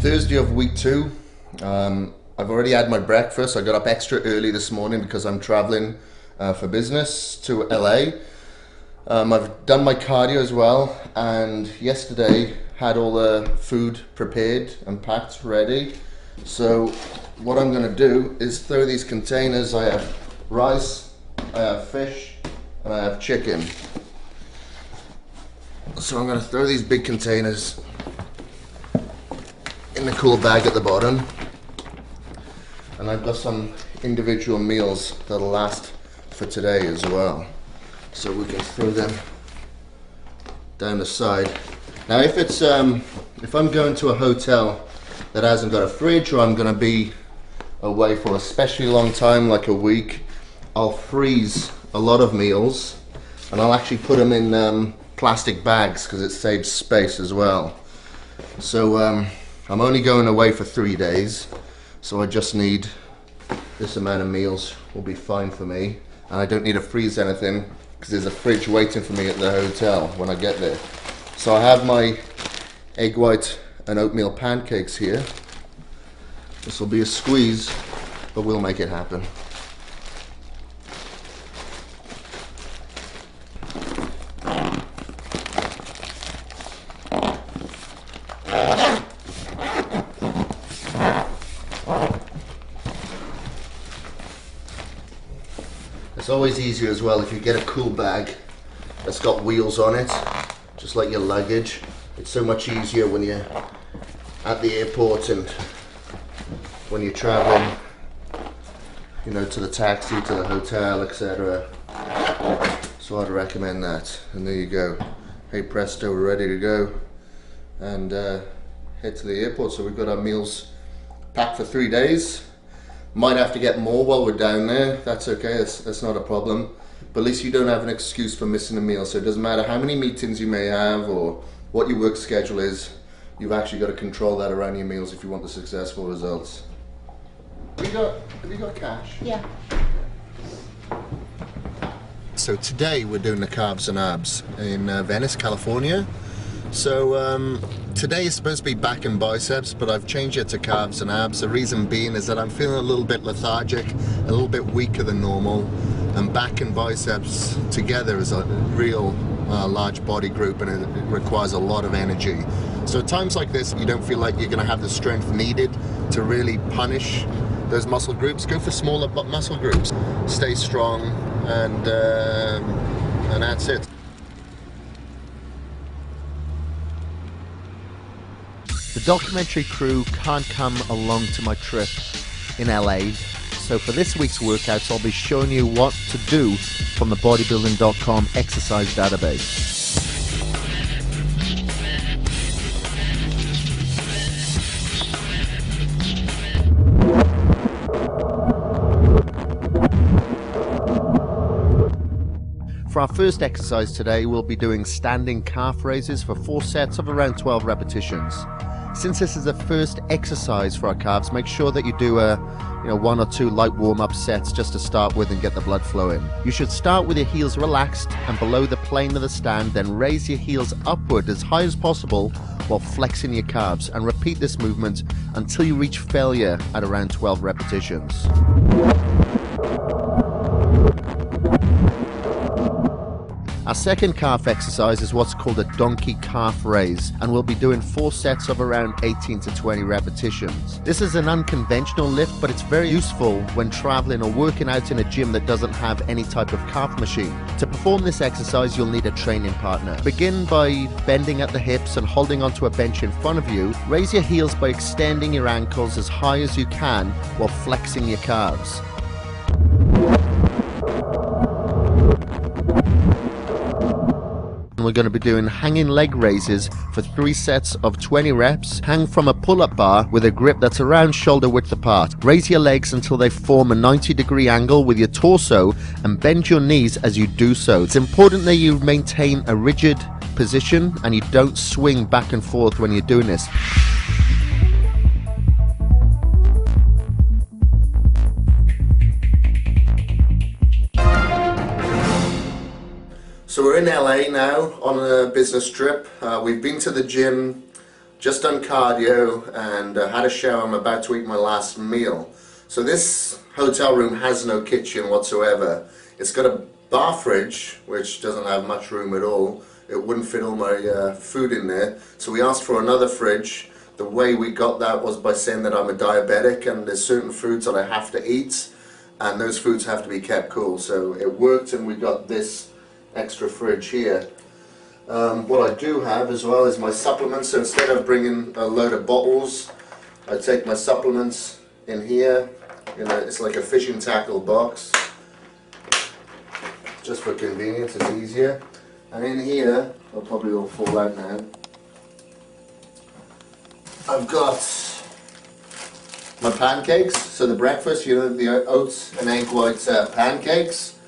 Thursday of week 2. I've already had my breakfast. I got up extra early this morning because I'm traveling for business to LA. I've done my cardio as well, and yesterday had all the food prepared and packed ready. So what I'm going to do is throw these containers. I have rice, I have fish, and I have chicken. So I'm going to throw these big containers in the cool bag at the bottom, and I've got some individual meals that'll last for today as well, so we can throw them down the side. Now if I'm going to a hotel that hasn't got a fridge, or I'm going to be away for a especially long time like a week, I'll freeze a lot of meals and I'll actually put them in plastic bags because it saves space as well. So I'm only going away for 3 days, so I just need this amount of meals will be fine for me, and I don't need to freeze anything because there's a fridge waiting for me at the hotel when I get there. So I have my egg white and oatmeal pancakes here. This will be a squeeze, but we'll make it happen. It's always easier as well if you get a cool bag that's got wheels on it, just like your luggage. It's so much easier when you're at the airport and when you're traveling, you know, to the taxi, to the hotel, etc. So I'd recommend that. And there you go. Hey presto, we're ready to go and head to the airport. So we've got our meals packed for 3 days. Might have to get more while we're down there. That's okay, that's not a problem. But at least you don't have an excuse for missing a meal. So it doesn't matter how many meetings you may have or what your work schedule is, you've actually got to control that around your meals if you want the successful results. Have you got cash? Yeah. So today we're doing the calves and abs in Venice, California. So today is supposed to be back and biceps, but I've changed it to calves and abs. The reason being is that I'm feeling a little bit lethargic, a little bit weaker than normal, and back and biceps together is a real large body group, and it requires a lot of energy. So at times like this, you don't feel like you're going to have the strength needed to really punish those muscle groups. Go for smaller muscle groups. Stay strong, and that's it. The documentary crew can't come along to my trip in LA, so for this week's workouts I'll be showing you what to do from the bodybuilding.com exercise database. For our first exercise today, we'll be doing standing calf raises for 4 sets of around 12 repetitions. Since this is the first exercise for our calves, make sure that you do 1 or 2 light warm-up sets just to start with and get the blood flowing. You should start with your heels relaxed and below the plane of the stand, then raise your heels upward as high as possible while flexing your calves, and repeat this movement until you reach failure at around 12 repetitions. Our second calf exercise is what's called a donkey calf raise, and we'll be doing 4 sets of around 18 to 20 repetitions. This is an unconventional lift, but it's very useful when traveling or working out in a gym that doesn't have any type of calf machine. To perform this exercise, you'll need a training partner. Begin by bending at the hips and holding onto a bench in front of you. Raise your heels by extending your ankles as high as you can while flexing your calves. We're going to be doing hanging leg raises for 3 sets of 20 reps. Hang from a pull-up bar with a grip that's around shoulder width apart. Raise your legs until they form a 90-degree angle with your torso and bend your knees as you do so. It's important that you maintain a rigid position and you don't swing back and forth when you're doing this. So we're in LA now on a business trip. We've been to the gym just done cardio and had a shower. I'm about to eat my last meal. So this hotel room has no kitchen whatsoever. It's got a bar fridge, which doesn't have much room at all. It wouldn't fit all my food in there. So we asked for another fridge. The way we got that was by saying that I'm a diabetic and there's certain foods that I have to eat, and those foods have to be kept cool. So it worked, and we got this extra fridge here. What I do have as well is my supplements. So instead of bringing a load of bottles, I take my supplements in here. It's like a fishing tackle box, just for convenience. It's easier. And in here, they'll probably all fall out now, I've got my pancakes. So the breakfast, the oats and egg white pancakes.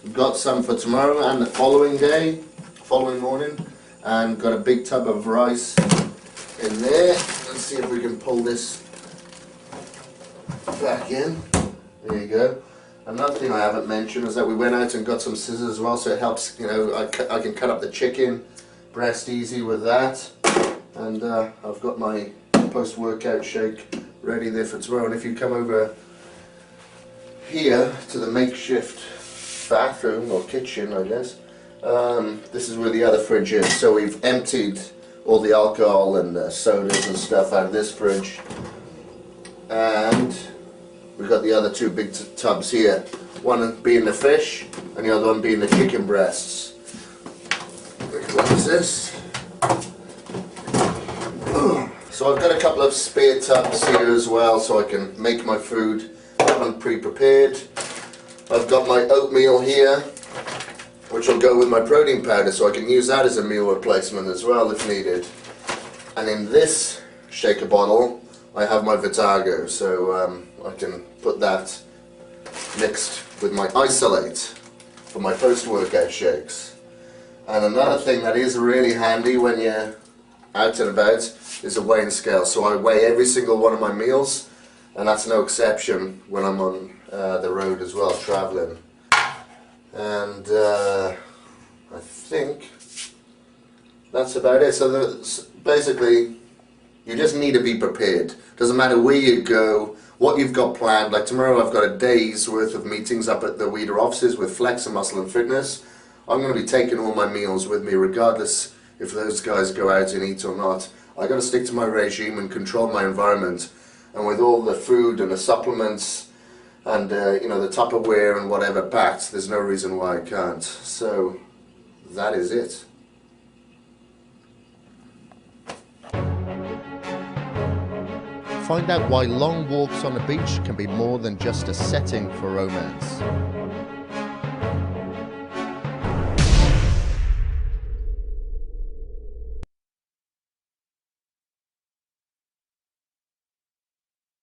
I've got some for tomorrow and the following morning, and got a big tub of rice in there. Let's see if we can pull this back in. There you go. Another thing I haven't mentioned is that we went out and got some scissors as well, so it helps, I can cut up the chicken breast easy with that. And I've got my post-workout shake ready there for tomorrow. And if you come over here to the makeshift bathroom or kitchen, I guess, this is where the other fridge is. So we've emptied all the alcohol and sodas and stuff out of this fridge, and we've got the other two big tubs here, one being the fish and the other one being the chicken breasts. Close this. So I've got a couple of spare tubs here as well, so I can make my food, have them pre-prepared. I've got my oatmeal here, which will go with my protein powder, so I can use that as a meal replacement as well if needed. And in this shaker bottle I have my Vitago, so I can put that mixed with my isolate for my post-workout shakes. And another thing that is really handy when you're out and about is a weighing scale. So I weigh every single one of my meals, and that's no exception when I'm on the road as well, traveling. And I think that's about it. So basically, you just need to be prepared. Doesn't matter where you go, what you've got planned. Like tomorrow I've got a day's worth of meetings up at the Weeder offices with Flex and Muscle and Fitness. I'm going to be taking all my meals with me regardless if those guys go out and eat or not. I've got to stick to my regime and control my environment. And with all the food and the supplements and the Tupperware and whatever packed, there's no reason why I can't. So that is it. Find out why long walks on the beach can be more than just a setting for romance.